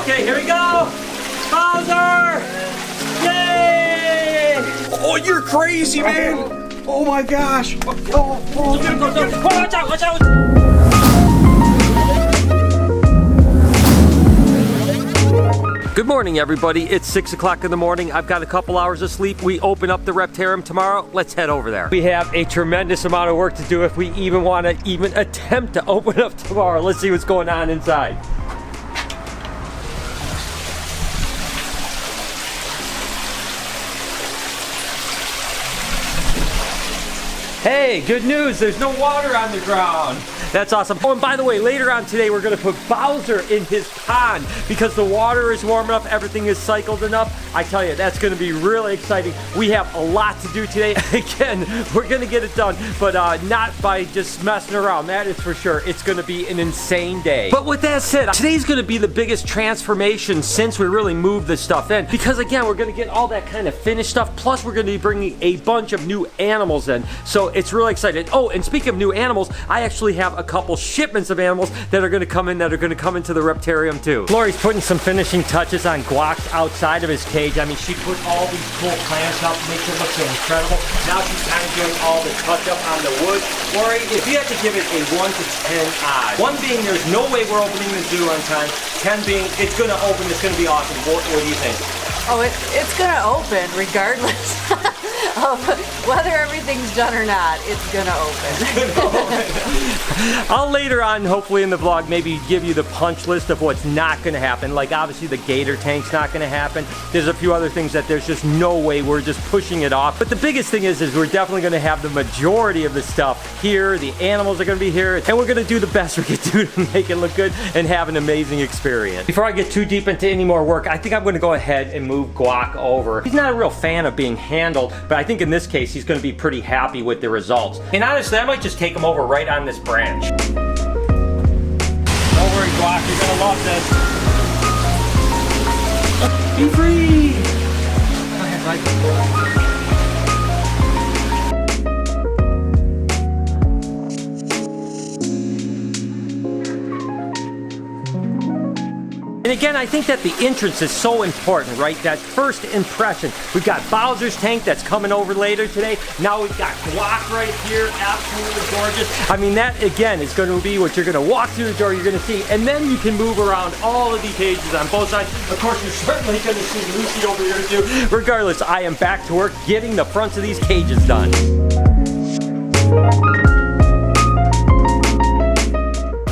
Okay, here we go. Bowser! Yay! Oh, you're crazy, man. Oh my gosh. Oh, Watch out, watch out. Good morning, everybody. It's 6 o'clock in the morning. I've got a couple hours of sleep. We open up the Reptarium tomorrow. Let's head over there. We have a tremendous amount of work to do if we even want to attempt to open up tomorrow. Let's see what's going on inside. Hey, good news. There's no water on the ground. That's awesome. Oh, and by the way, later on today, we're going to put Bowser in his pond because the water is warm enough, everything is cycled enough. I tell you, that's going to be really exciting. We have a lot to do today. Again, we're going to get it done, but not by just messing around. That is for sure. It's going to be an insane day. But with that said, today's going to be the biggest transformation since we really moved this stuff in because, again, we're going to get all that kind of finished stuff. Plus, we're going to be bringing a bunch of new animals in. So it's really exciting. Oh, and speaking of new animals, I actually have a couple shipments of animals that are going to come in that are going to come into the Reptarium too. Lori's putting some finishing touches on Guac outside of his cage. I mean, she put all these cool plants up, makes it look so incredible. Now she's kind of doing all the touch up on the wood. Lori, if you had to give it a 1 to 10 odd, 1 being there's no way we're opening the zoo on time, 10 being it's going to open, it's going to be awesome. What do you think? Oh, it's going to open regardless of whether everything's done or not. It's going to open. I'll later on, hopefully in the vlog, maybe give you the punch list of what's not going to happen. Like obviously the gator tank's not going to happen. There's a few other things that there's just no way, we're just pushing it off. But the biggest thing is we're definitely going to have the majority of the stuff here. The animals are going to be here, and we're going to do the best we can do to make it look good and have an amazing experience. Before I get too deep into any more work, I think I'm going to go ahead and move Guac over. He's not a real fan of being handled, but I think in this case he's going to be pretty happy with the results. And honestly, I might just take him over right on this branch. Don't worry, Guac, you're going to love this. Be free! Go ahead, Mike. And again, I think that the entrance is so important, right? That first impression. We've got Bowser's tank that's coming over later today. Now we've got Guac right here, absolutely gorgeous. I mean, that again is going to be what you're going to walk through the door, you're going to see, and then you can move around all of these cages on both sides. Of course, you're certainly going to see Lucy over here too. Regardless, I am back to work getting the fronts of these cages done.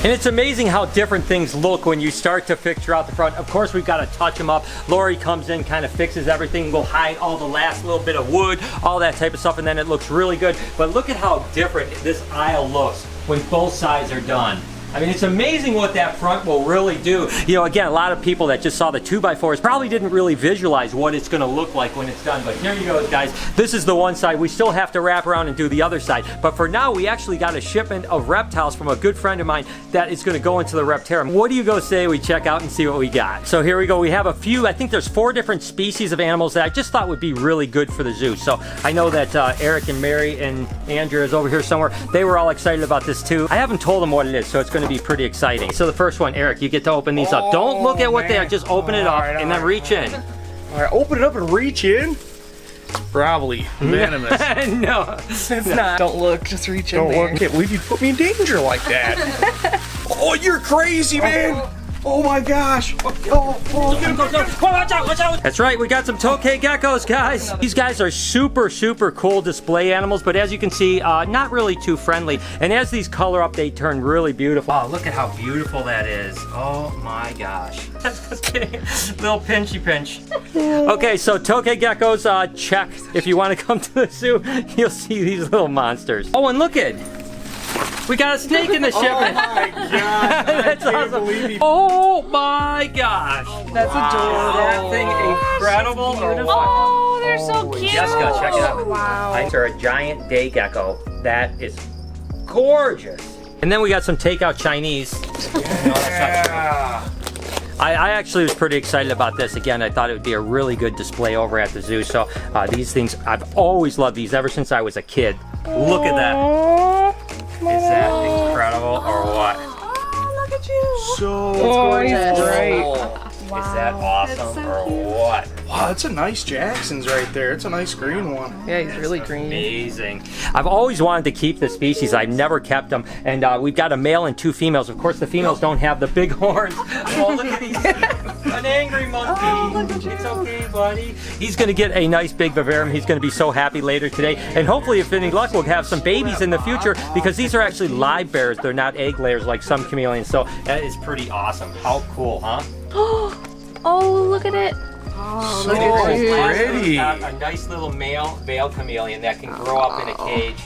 And it's amazing how different things look when you start to fixture out the front. Of course, we've got to touch them up. Lori comes in, kind of fixes everything. We'll hide all the last little bit of wood, all that type of stuff, and then it looks really good. But look at how different this aisle looks when both sides are done. I mean, it's amazing what that front will really do. You know, again, a lot of people that just saw the 2x4s probably didn't really visualize what it's going to look like when it's done. But here you go, guys. This is the one side. We still have to wrap around and do the other side. But for now, we actually got a shipment of reptiles from a good friend of mine that is going to go into the Reptarium. What do you go say we check out and see what we got? So here we go. We have a few, I think there's 4 different species of animals that I just thought would be really good for the zoo. So I know that Eric and Mary and Andrew is over here somewhere. They were all excited about this too. I haven't told them what it is, so it's going to be pretty exciting. So the first one, Eric, you get to open these up. Don't look at what they are, just open it up and then reach in. All right, open it up and reach in. Probably venomous. No, It's not. Don't look, just reach in Don't there. look. I can't believe you put me in danger like that. Oh, you're crazy, man. Oh my gosh. Watch out, watch out. That's right, we got some Tokay Geckos, guys. These guys are super, super cool display animals, but as you can see, not really too friendly. And as these color up, they turn really beautiful. Oh, look at how beautiful that is. Oh my gosh. Just kidding. Little pinchy pinch. Okay, so Tokay Geckos, check. If you want to come to the zoo, you'll see these little monsters. Oh, and look at we got a snake in the shipment. Oh my gosh. That's awesome. Oh my gosh. That's adorable. That thing incredible. Oh, they're so cute. Jessica, check it out. Wow. These are a giant day gecko. That is gorgeous. And then we got some takeout Chinese. Yeah. I actually was pretty excited about this. Again, I thought it would be a really good display over at the zoo. So these things, I've always loved these ever since I was a kid. Look at that. Is that incredible or what? Oh, look at you. So Oh, he's gorgeous. great. Wow. Is that awesome That's so or cute. what? Wow, that's a nice Jackson's right there. It's a nice green one. Yeah, he's really green. Amazing. I've always wanted to keep the species. I've never kept them. And we've got a male and 2 females. Of course, the females don't have the big horns. Oh, look at these. An angry monkey. Oh, look at you. It's okay, buddy. He's going to get a nice big vivarium. He's going to be so happy later today. And hopefully, if any luck, we'll have some babies in the future because these are actually live bears. They're not egg layers like some chameleons. So that is pretty awesome. How cool, huh? Oh, look at it. Oh, So look at pretty. you. We've got a nice little male veil chameleon that can grow up in a cage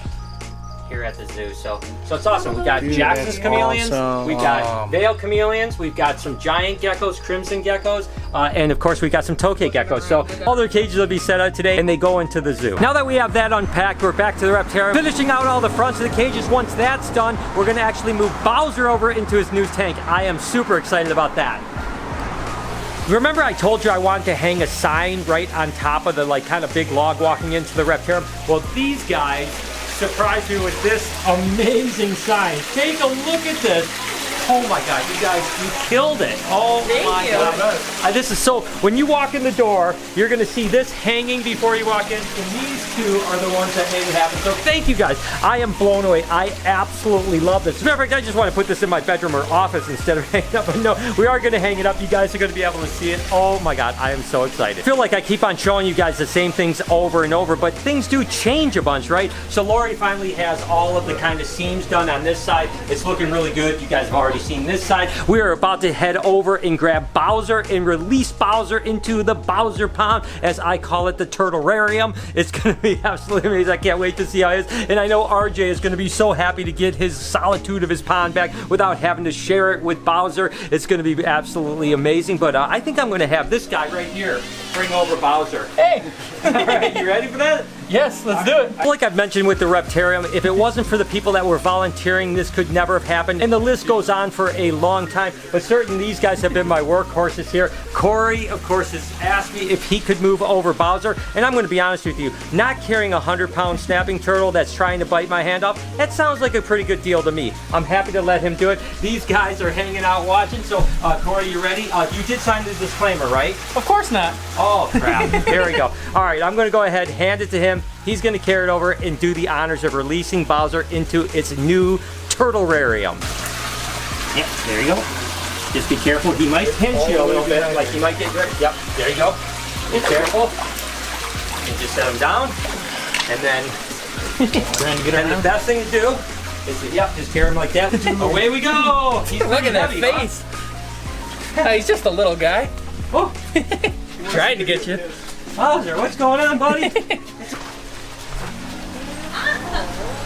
here at the zoo. So it's awesome. We got Dude, Jackson's that's chameleons. awesome. We got veil chameleons. We've got some giant geckos, crimson geckos, and of course we got some Tokay Geckos. So all their cages will be set out today, and they go into the zoo. Now that we have that unpacked, we're back to the Reptarium, finishing out all the fronts of the cages. Once that's done, we're going to actually move Bowser over into his new tank. I am super excited about that. Remember I told you I wanted to hang a sign right on top of the kind of big log walking into the Reptarium? Well, these guys surprised me with this amazing sign. Take a look at this. Oh my God, you guys, you killed it. Oh my God. This is so, when you walk in the door, you're gonna see this hanging before you walk in, and these 2 are the ones that made it happen. So thank you guys. I am blown away. I absolutely love this. As a matter of fact, I just want to put this in my bedroom or office instead of hanging up. But no, we are gonna hang it up. You guys are gonna be able to see it. Oh my God, I am so excited. I feel like I keep on showing you guys the same things over and over, but things do change a bunch, right? So Lori finally has all of the kind of seams done on this side. It's looking really good. You guys have already seen this side. We are about to head over and grab Bowser and release Bowser into the Bowser pond, as I call it, the turtle-rarium. It's gonna be absolutely amazing. I can't wait to see how it is. And I know RJ is gonna be so happy to get his solitude of his pond back without having to share it with Bowser. It's gonna be absolutely amazing. But I think I'm gonna have this guy right here bring over Bowser. Hey! All right, you ready for that? Yes, let's do it. Like I've mentioned with the Reptarium, if it wasn't for the people that were volunteering, this could never have happened. And the list goes on for a long time, but certainly these guys have been my workhorses here. Corey, of course, has asked me if he could move over Bowser, and I'm going to be honest with you, not carrying a 100-pound snapping turtle that's trying to bite my hand off, that sounds like a pretty good deal to me. I'm happy to let him do it. These guys are hanging out watching, so Corey, you ready? You did sign the disclaimer, right? Of course not. Oh, crap. There we go. All right, I'm going to go ahead, hand it to him. He's going to carry it over and do the honors of releasing Bowser into its new turtle-rarium. Yep, there you go. Just be careful. He might pinch you a little bit. Like he might get... Yep, there you go. Be careful. And just set him down. And then... and the best thing to do is, just carry him like that. Away we go. He's Look at that heavy, huh? face. He's just a little guy. Oh. Trying to get you. Bowser, what's going on, buddy?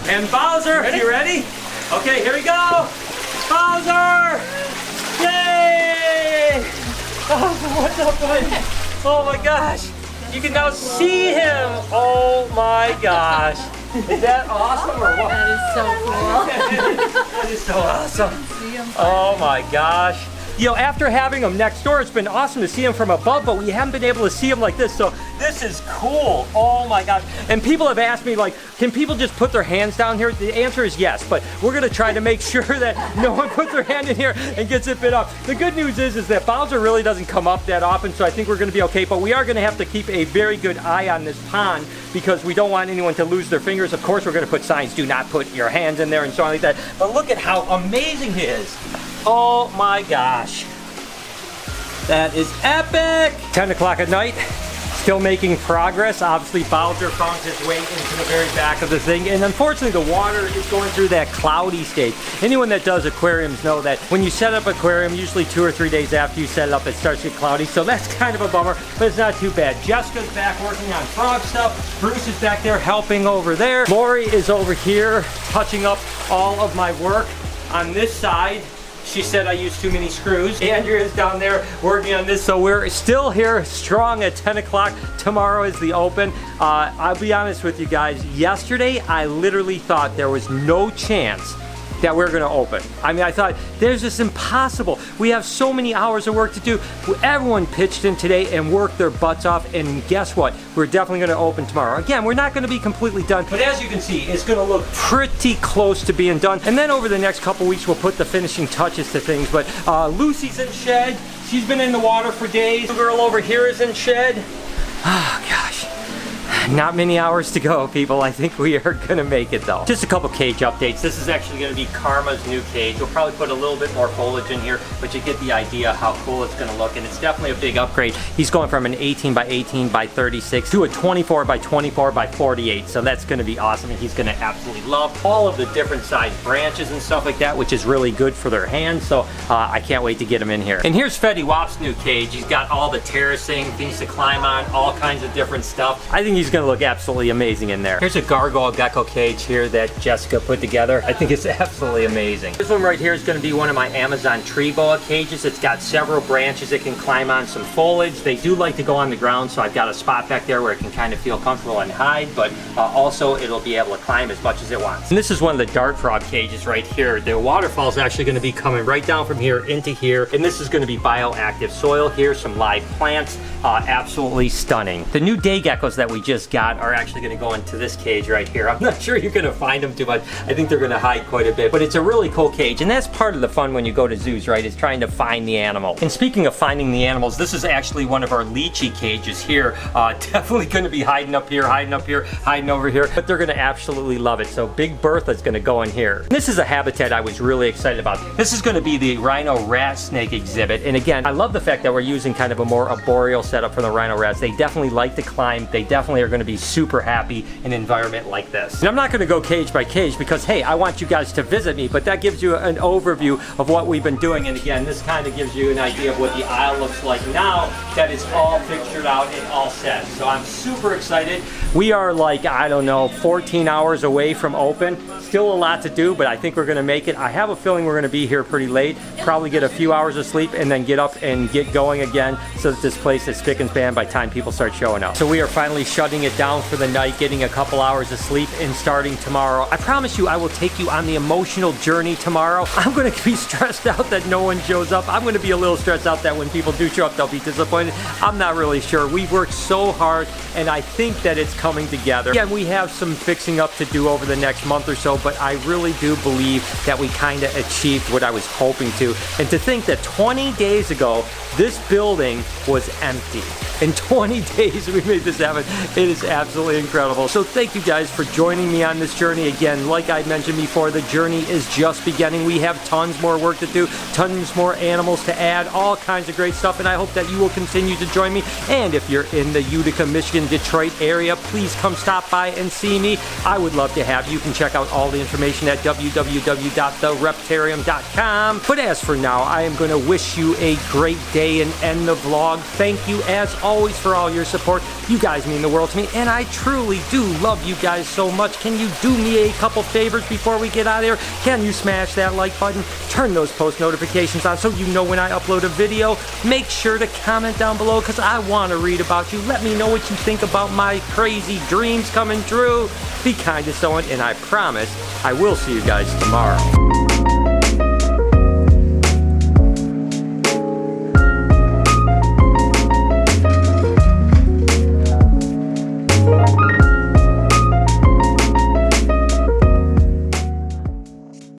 And Bowser, you ready? Okay, here we go. Bowser! Yay! Bowser, what's up, buddy? Oh my gosh. You can now see him. Oh my gosh. Is that awesome or what? That is so cool. That is so awesome. See him. Oh my gosh. You know, after having him next door, it's been awesome to see him from above, but we haven't been able to see him like this, so this is cool. Oh my gosh. And people have asked me, like, can people just put their hands down here? The answer is yes, but we're gonna try to make sure that no one puts their hand in here and gets it bit up. The good news is that Bowser really doesn't come up that often, so I think we're gonna be okay, but we are gonna have to keep a very good eye on this pond because we don't want anyone to lose their fingers. Of course, we're gonna put signs, do not put your hands in there and so on like that, but look at how amazing he is. Oh my gosh. That is epic! 10 o'clock at night, still making progress. Obviously, Bowser found his way into the very back of the thing, and unfortunately, the water is going through that cloudy stage. Anyone that does aquariums know that when you set up an aquarium, usually 2 or 3 days after you set it up, it starts to get cloudy, so that's kind of a bummer, but it's not too bad. Jessica's back working on frog stuff. Bruce is back there helping over there. Lori is over here touching up all of my work on this side. She said I used too many screws. Andrea is down there working on this, so we're still here strong at 10 o'clock. Tomorrow is the open. I'll be honest with you guys, yesterday I literally thought there was no chance that we're gonna open. I mean, I thought, there's just impossible. We have so many hours of work to do. Everyone pitched in today and worked their butts off, and guess what? We're definitely gonna open tomorrow. Again, we're not gonna be completely done, but as you can see, it's gonna look pretty close to being done. And then over the next couple weeks, we'll put the finishing touches to things, but Lucy's in shed, She's been in the water for days. The girl over here is in shed. Oh, gosh. Not many hours to go, people. I think we are gonna make it though. Just a couple cage updates. This is actually gonna be Karma's new cage. We'll probably put a little bit more foliage in here, but you get the idea how cool it's gonna look, and it's definitely a big upgrade. He's going from an 18 by 18 by 36 to a 24 by 24 by 48, so that's gonna be awesome, and he's gonna absolutely love all of the different size branches and stuff like that, which is really good for their hands, so I can't wait to get him in here. And here's Fetty Wap's new cage. He's got all the terracing, things to climb on, all kinds of different stuff. I think he's gonna look absolutely amazing in there. Here's a gargoyle gecko cage here that Jessica put together. I think it's absolutely amazing. This one right here is going to be one of my Amazon tree boa cages. It's got several branches it can climb on, some foliage. They do like to go on the ground, so I've got a spot back there where it can kind of feel comfortable and hide, but also it'll be able to climb as much as it wants. And this is one of the dart frog cages right here. The waterfall is actually going to be coming right down from here into here, and this is going to be bioactive soil here, some live plants. Absolutely stunning. The new day geckos that we just got are actually going to go into this cage right here. I'm not sure you're going to find them too much. I think they're going to hide quite a bit, but it's a really cool cage, and that's part of the fun when you go to zoos, right? Is trying to find the animal. And speaking of finding the animals, this is actually one of our lychee cages here. Definitely going to be hiding up here, hiding over here, but they're going to absolutely love it. So Big Bertha's going to go in here. This is a habitat I was really excited about. This is going to be the rhino rat snake exhibit, and again, I love the fact that we're using kind of a more arboreal setup for the rhino rats. They definitely like to climb. They definitely are going to be super happy in an environment like this. And I'm not going to go cage by cage because, hey, I want you guys to visit me, but that gives you an overview of what we've been doing. And again, this kind of gives you an idea of what the aisle looks like now that it's all pictured out and all set. So I'm super excited. We are like, I don't know, 14 hours away from open. Still a lot to do, but I think we're going to make it. I have a feeling we're going to be here pretty late, probably get a few hours of sleep, and then get up and get going again so that this place is spick and span by the time people start showing up. So we are finally shutting it down for the night, getting a couple hours of sleep, and starting tomorrow. I promise you I will take you on the emotional journey tomorrow. I'm going to be stressed out that no one shows up. I'm going to be a little stressed out that when people do show up, they'll be disappointed. I'm not really sure. We've worked so hard, and I think that it's coming together. Again, we have some fixing up to do over the next month or so, but I really do believe that we kind of achieved what I was hoping to. And to think that 20 days ago, this building was empty. In 20 days, we made this happen. It is absolutely incredible. So thank you guys for joining me on this journey. Again, like I mentioned before, the journey is just beginning. We have tons more work to do, tons more animals to add, all kinds of great stuff, and I hope that you will continue to join me. And if you're in the Utica, Michigan, Detroit area, please come stop by and see me. I would love to have you. You can check out all the information at www.thereptarium.com. But as for now, I am going to wish you a great day and end the vlog. Thank you as always for all your support. You guys mean the world to me, and I truly do love you guys so much. Can you do me a couple favors before we get out of here? Can you smash that like button? Turn those post notifications on so you know when I upload a video. Make sure to comment down below because I want to read about you. Let me know what you think about my crazy dreams coming true. Be kind to someone, and I promise I will see you guys tomorrow.